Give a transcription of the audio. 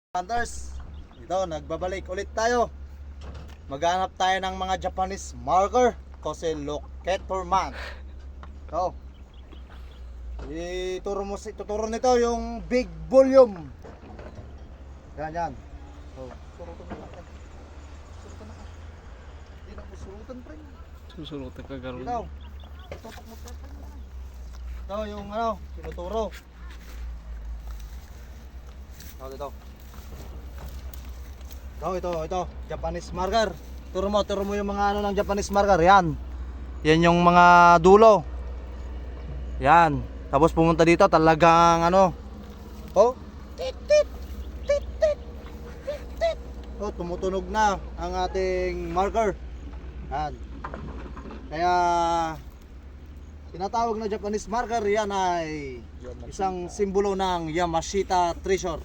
Hunters, ito nagbabalik ulit tayo. Maghanap tayo ng mga Japanese marker kasi locator man. Ito. Ituturo nito yung big volume. Yan. Oh, surutan na natin. Surutan na. Hindi na surutan pre. Susurutan ka garo. Ito. Tutok mo pre. Ito yung tinuturo. Ito. Ito, Japanese marker. Turo mo yung mga ng Japanese marker. Yan yung mga dulo. Yan. Tapos pumunta dito talagang oh, tit. Oh, tumutunog na ang ating marker. Yan. Kaya tinatawag na Japanese marker, yan ay isang simbolo ng Yamashita Treasure.